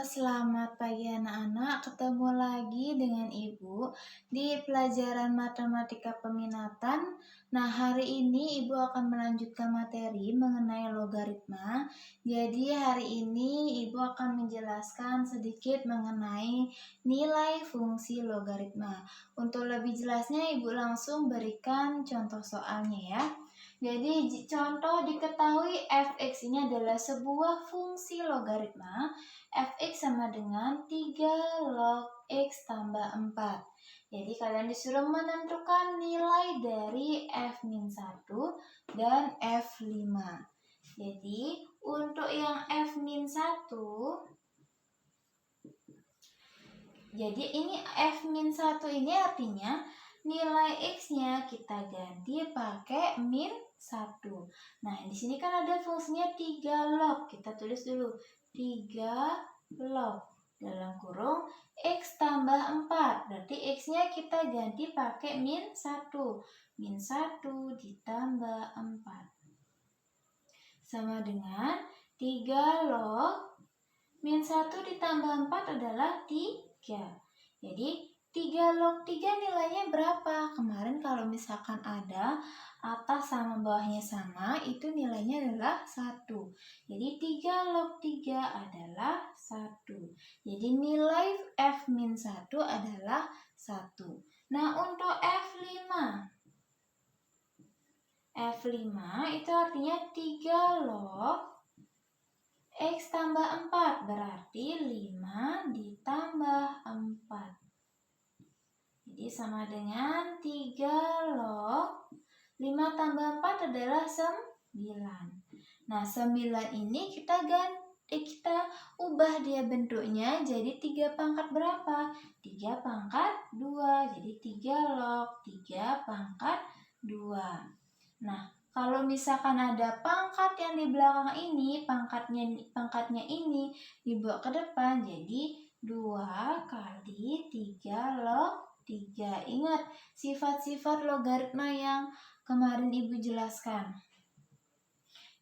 Selamat pagi anak-anak. Ketemu lagi dengan Ibu di pelajaran matematika peminatan. Nah, hari ini Ibu akan melanjutkan materi mengenai logaritma. Jadi, hari ini Ibu akan menjelaskan sedikit mengenai nilai fungsi logaritma. Untuk lebih jelasnya, Ibu langsung berikan contoh soalnya ya. Jadi, contoh diketahui f(x) ini adalah sebuah fungsi logaritma. Fx sama dengan 3 log x tambah 4. Jadi kalian disuruh menentukan nilai dari f-1 dan f5. Jadi untuk yang f-1, jadi ini f-1 ini artinya nilai x-nya kita ganti pakai min 1. Nah, di sini kan ada fungsinya 3 log. Kita tulis dulu 3 log dalam kurung x tambah 4. Berarti x-nya kita ganti pakai min 1. Min 1 ditambah 4 sama dengan 3 log min 1 ditambah 4 adalah 3. Jadi 3 log 3 nilainya berapa? Kemarin kalau misalkan ada atas sama bawahnya sama, itu nilainya adalah 1. Jadi 3 log 3 adalah 1. Jadi nilai f-1 adalah 1. Nah, untuk F5 itu artinya 3 log x tambah 4, berarti 5 ditambah 4. Jadi sama dengan 3 log 5 tambah 4 adalah 9. Nah, 9 ini kita ubah dia bentuknya jadi 3 pangkat berapa? 3 pangkat 2. Jadi 3 log 3 pangkat 2. Nah, kalau misalkan ada pangkat yang di belakang ini, pangkatnya ini dibawa ke depan, jadi 2 kali 3 log 3. Ingat sifat-sifat logaritma yang kemarin Ibu jelaskan.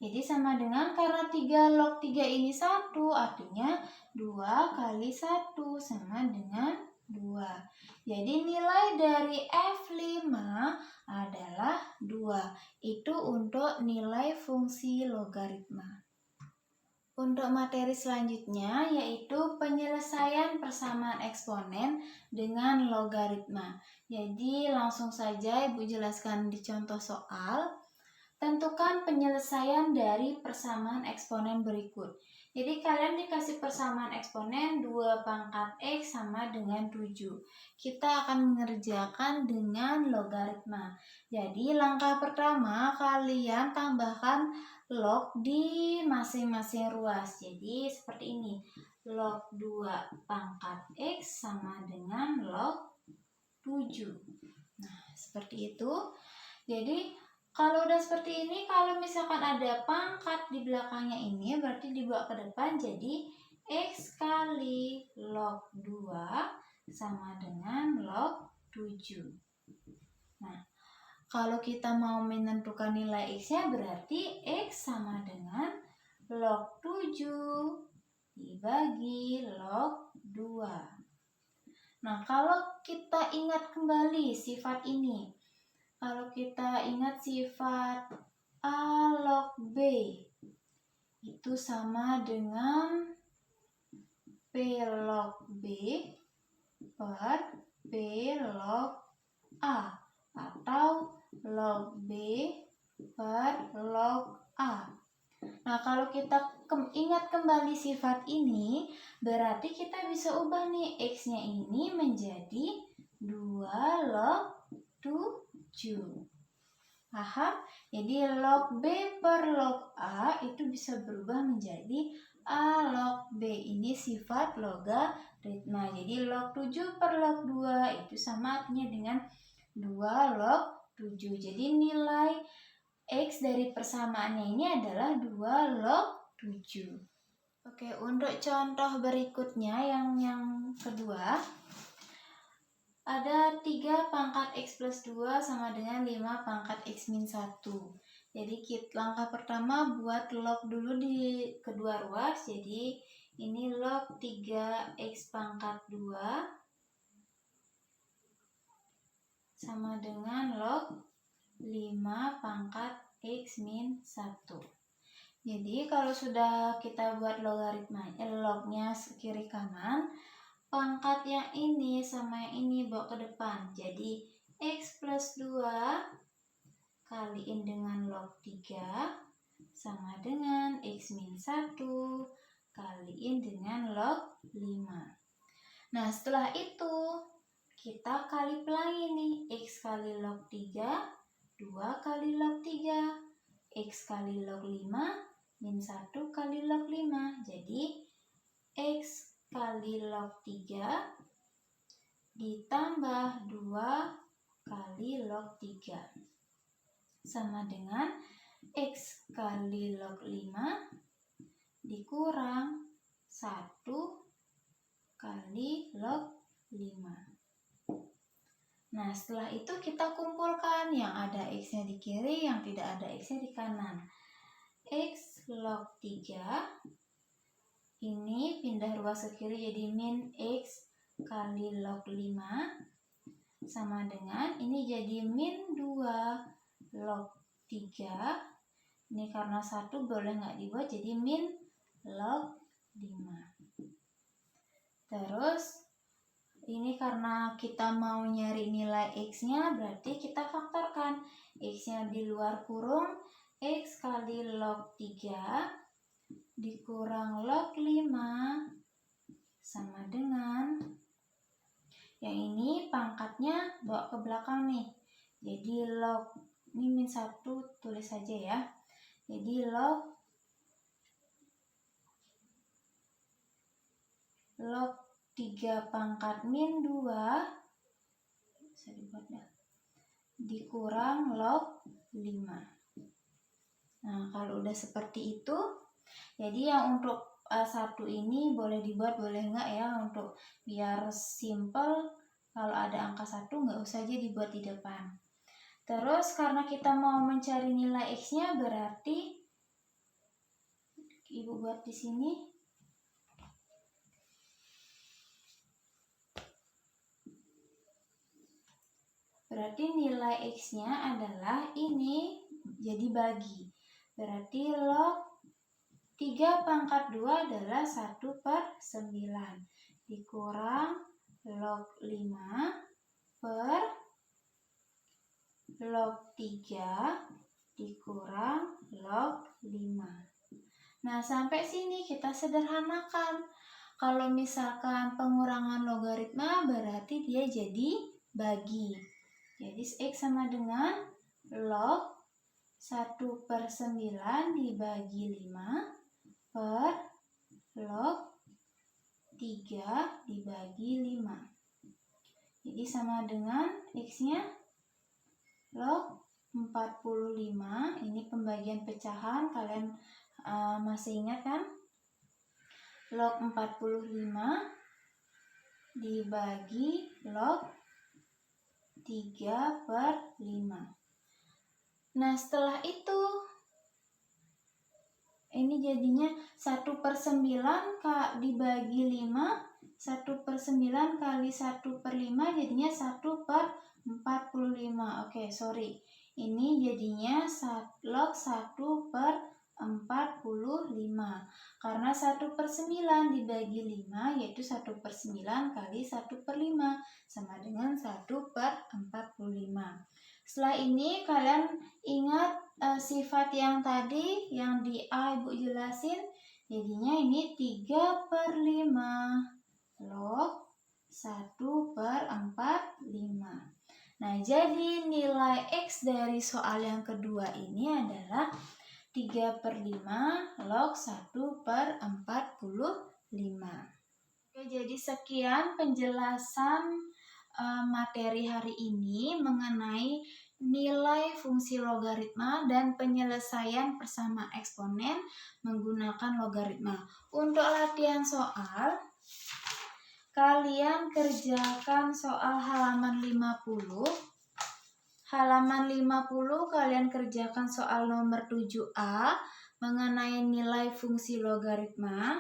Jadi sama dengan, karena 3 log 3 ini 1, artinya 2 kali 1 sama dengan 2. Jadi nilai dari F5 adalah 2. Itu untuk nilai fungsi logaritma. Untuk materi selanjutnya yaitu penyelesaian persamaan eksponen dengan logaritma. Jadi langsung saja Ibu jelaskan di contoh soal. Tentukan penyelesaian dari persamaan eksponen berikut. Jadi kalian dikasih persamaan eksponen 2 pangkat x sama dengan 7. Kita akan mengerjakan dengan logaritma. Jadi langkah pertama kalian tambahkan log di masing-masing ruas. Jadi seperti ini. Log 2 pangkat x sama dengan log 7. Nah, seperti itu. Jadi kalau udah seperti ini, kalau misalkan ada pangkat di belakangnya ini, berarti dibawa ke depan jadi x kali log 2 sama dengan log 7. Nah, kalau kita mau menentukan nilai x-nya, berarti x sama dengan log 7 dibagi log 2. Nah, kalau kita ingat kembali sifat ini, kalau kita ingat sifat A log B itu sama dengan P log B per P log A atau log B per log A. Nah, kalau kita ingat kembali sifat ini, berarti kita bisa ubah nih X-nya ini menjadi 2 log 7. Paham? Jadi log B per log A itu bisa berubah menjadi A log B. Ini sifat logaritma. Jadi log 7 per log 2 itu sama artinya dengan 2 log 7. Jadi nilai X dari persamaannya ini adalah 2 log 7. Oke, untuk contoh berikutnya yang kedua, ada 3 pangkat x plus 2 sama dengan 5 pangkat x min 1. Jadi langkah pertama buat log dulu di kedua ruas. Jadi Ini log 3x pangkat 2 sama dengan log 5 pangkat x min 1. Jadi kalau sudah kita buat logaritma lognya kiri kanan, pangkat yang ini sama yang ini bawa ke depan. Jadi x plus 2 kaliin dengan log 3 sama dengan x min 1 kaliin dengan log 5. Nah setelah itu kita kali pelangi nih, x kali log 3, 2 kali log 3, x kali log 5, min 1 kali log 5. Jadi, x kali log 3 ditambah 2 kali log 3. Sama dengan x kali log 5 dikurang 1 kali log 5. Nah, setelah itu kita kumpulkan yang ada x-nya di kiri, yang tidak ada x-nya di kanan. X log 3 ini pindah ruas ke kiri jadi min x kali log 5 sama dengan ini jadi min 2 log 3. Ini karena 1 boleh nggak dibuat jadi min log 5. Terus ini karena kita mau nyari nilai x-nya, berarti kita faktorkan. X-nya di luar kurung, x kali log 3 dikurang log 5 sama dengan, yang ini pangkatnya bawa ke belakang nih. Jadi log, ini min 1 tulis saja ya. Jadi log 3 pangkat min 2 bisa dibuat ya, dikurang log 5. Nah kalau udah seperti itu, jadi yang untuk satu ini boleh dibuat boleh enggak ya, untuk biar simple kalau ada angka 1 nggak usah aja dibuat di depan. Terus karena kita mau mencari nilai x-nya, berarti ibu buat di sini. Berarti nilai x-nya adalah ini, jadi bagi. Berarti log 3 pangkat 2 adalah 1/9 dikurang log 5 per log 3 dikurang log 5. Nah sampai sini kita sederhanakan. Kalau misalkan pengurangan logaritma berarti dia jadi bagi. Jadi x sama dengan log 1/9 dibagi 5 per log 3 dibagi 5. Jadi sama dengan x-nya log 45. Ini pembagian pecahan, kalian masih ingat kan? Log 45 dibagi log 3/5. Nah setelah itu ini jadinya 1/9 dibagi 5, 1/9 kali 1/5 jadinya 1/45. Oke, sorry. Ini jadinya log 1/45. Karena 1/9 dibagi 5 yaitu 1/9 kali 1/5 sama dengan 1/45. Setelah ini kalian ingat sifat yang tadi yang di A ibu jelasin, jadinya ini 3/5 log 1/45. Nah jadi nilai X dari soal yang kedua ini adalah 3/5 log 1/45. Oke, jadi sekian penjelasan materi hari ini mengenai nilai fungsi logaritma dan penyelesaian bersama eksponen menggunakan logaritma. Untuk latihan soal, kalian kerjakan soal halaman 50. Halaman 50 kalian kerjakan soal nomor 7A mengenai nilai fungsi logaritma.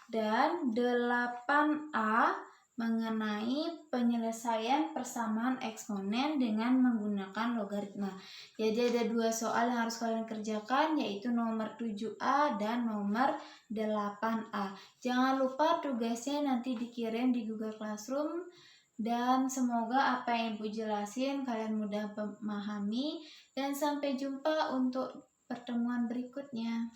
dan 8A mengenai penyelesaian persamaan eksponen dengan menggunakan logaritma. Jadi ada 2 soal yang harus kalian kerjakan, yaitu nomor 7A dan nomor 8A. Jangan lupa tugasnya nanti dikirim di Google Classroom, dan semoga apa yang Ibu jelasin kalian mudah memahami, dan sampai jumpa untuk pertemuan berikutnya.